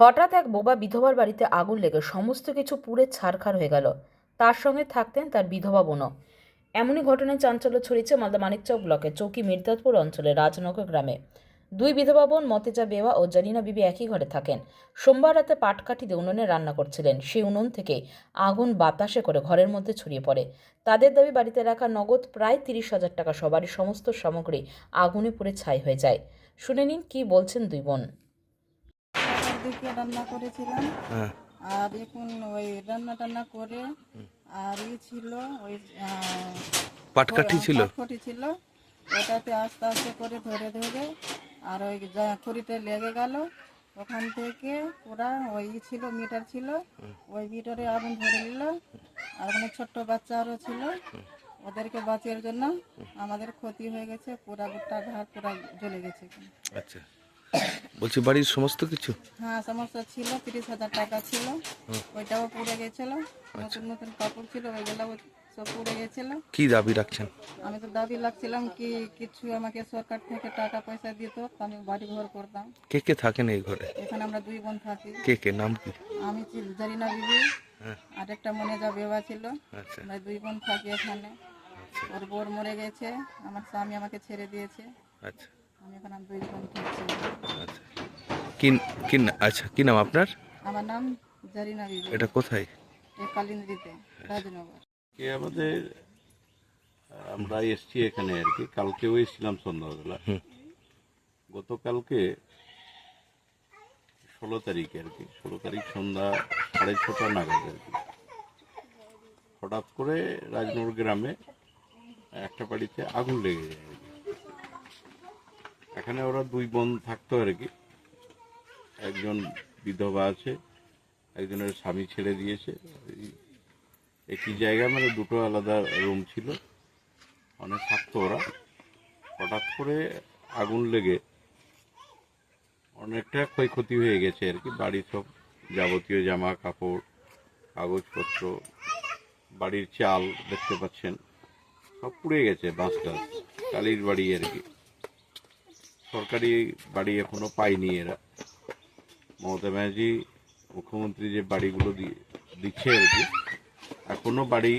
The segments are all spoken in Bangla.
হঠাৎ এক বোবা বিধবার বাড়িতে আগুন লেগে সমস্ত কিছু পুড়ে ছারখার হয়ে গেল। তার সঙ্গে থাকতেন তার বিধবা বোনও। এমনই ঘটনায় চাঞ্চল্য ছড়িয়েছে মালদা মানিকচক ব্লকের চৌকি মির্জাদপুর অঞ্চলের রাজনগর গ্রামে। দুই বিধবা বোন মতেজা বেওয়া ও জারিনা বিবি একই ঘরে থাকেন। সোমবার রাতে পাটকাঠি দিয়ে উনুনে রান্না করছিলেন। সেই উনুন থেকে আগুন বাতাসে করে ঘরের মধ্যে ছড়িয়ে পড়ে। তাদের দাবি বাড়িতে রাখা নগদ প্রায় 30,000 টাকা সহ বাড়ির সমস্ত সামগ্রী আগুনে পুড়ে ছাই হয়ে যায়। শুনে নিন কি বলছেন দুই বোন। সকালের দিকে রান্না করেছিলাম। হ্যাঁ। আর এখন ওই রান্না টান্না করে আর ছিল ওই পাটকাঠি ছিল। পাটখটি ছিল, ওটাতে আস্তে আস্তে করে ধরে ধরে আর ওই খড়িতে লেগে গেল। ওখান থেকে পুরা ওই ছিল মিটার ছিল, ওই মিটারে আগুন ধরে নিল। আর ওখানে ছোট্ট বাচ্চা আরও ছিল, ওদেরকে বাঁচার জন্য আমাদের ক্ষতি হয়ে গেছে, পুরা গোটা ঘাট পুরা জ্বলে গেছে। আচ্ছা, বলছি বাড়ির সমস্ত কিছু? হ্যাঁ, সমস্যা ছিল। 30,000 টাকা ছিল, ওইটাও পুড়ে গেছিল। নতুন নতুন কাপড় ছিল, ওইগুলো সব পুড়ে গেছিল। কি দাবি রাখছেন? আমি তো দাবি লাগছিলাম কি কিছু আমাকে সরকার থেকে টাকা পয়সা দিত, আমি বাড়ি ঘর করতাম। কে কে থাকেন এই ঘরে? এখানে আমরা দুই বোন থাকি। কে কে, নাম কি? আমি জারিনা বিবি, হ্যাঁ। আর একটা মনেজা বেওয়া ছিল। আচ্ছা আমরা দুই বোন থাকি এখানে। ওর বোর মরে গেছে, আমার স্বামী আমাকে ছেড়ে দিয়েছে। আচ্ছা আমি এখানে দুই বোন থাকছি। আচ্ছা। কি আচ্ছা, কি নাম আপনার? আমার নাম জারিনা বিবি। এটা কোথায়? এই কালিন্দ্রিতে, রাজনগর। আমাদের আমরা এসছি এখানে আর কি, কালকেও এসেছিলাম সন্ধ্যাবেলা। গতকালকে 16 তারিখে আর কি, 16 তারিখ সন্ধ্যা 6:30 নাগাদ আর কি, হঠাৎ করে রাজনগর গ্রামে একটা বাড়িতে আগুন লেগে যায় আর কি। এখানে ওরা দুই বোন থাকতো আর কি, একজন বিধবা আছে, একজনের স্বামী ছেড়ে দিয়েছে। একই জায়গায় মানে দুটো আলাদা রুম ছিল, অনেক থাকতো ওরা। হঠাৎ করে আগুন লেগে অনেকটা ক্ষয়ক্ষতি হয়ে গেছে আর কি। বাড়ির সব যাবতীয় জামা কাপড়, কাগজপত্র, বাড়ির চাল দেখতে পাচ্ছেন সব পুড়ে গেছে। বাসটা টালির বাড়ি আর কি, সরকারি বাড়ি এখনো পায়নি এরা। মমতা ব্যানার্জি মুখ্যমন্ত্রী যে বাড়িগুলো দিচ্ছে আর কি, এখনো বাড়ি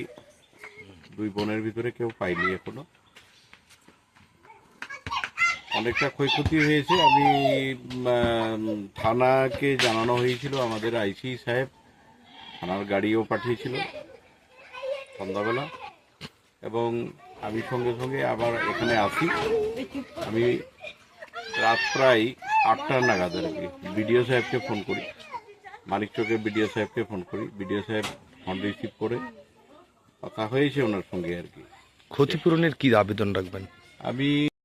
দুই বোনের ভিতরে কেউ পাইনি এখনো। অনেকটা ক্ষয়ক্ষতি হয়েছে। আমি থানাকে জানানো হয়েছিল, আমাদের আইসি সাহেব থানার গাড়িও পাঠিয়েছিল সন্ধ্যাবেলা, এবং আমি সঙ্গে সঙ্গে আবার এখানে আসি। আমি রাত প্রায় 8টা নাগাদ আর কি বিডিও সাহেবকে ফোন করি, মানিকচকের বিডিও সাহেবকে ফোন করি। বিডিও সাহেব ফোন রিসিভ করে কথা হয়েছে ওনার সঙ্গে আর কি। ক্ষতিপূরণের কি আবেদন রাখবেন? আমি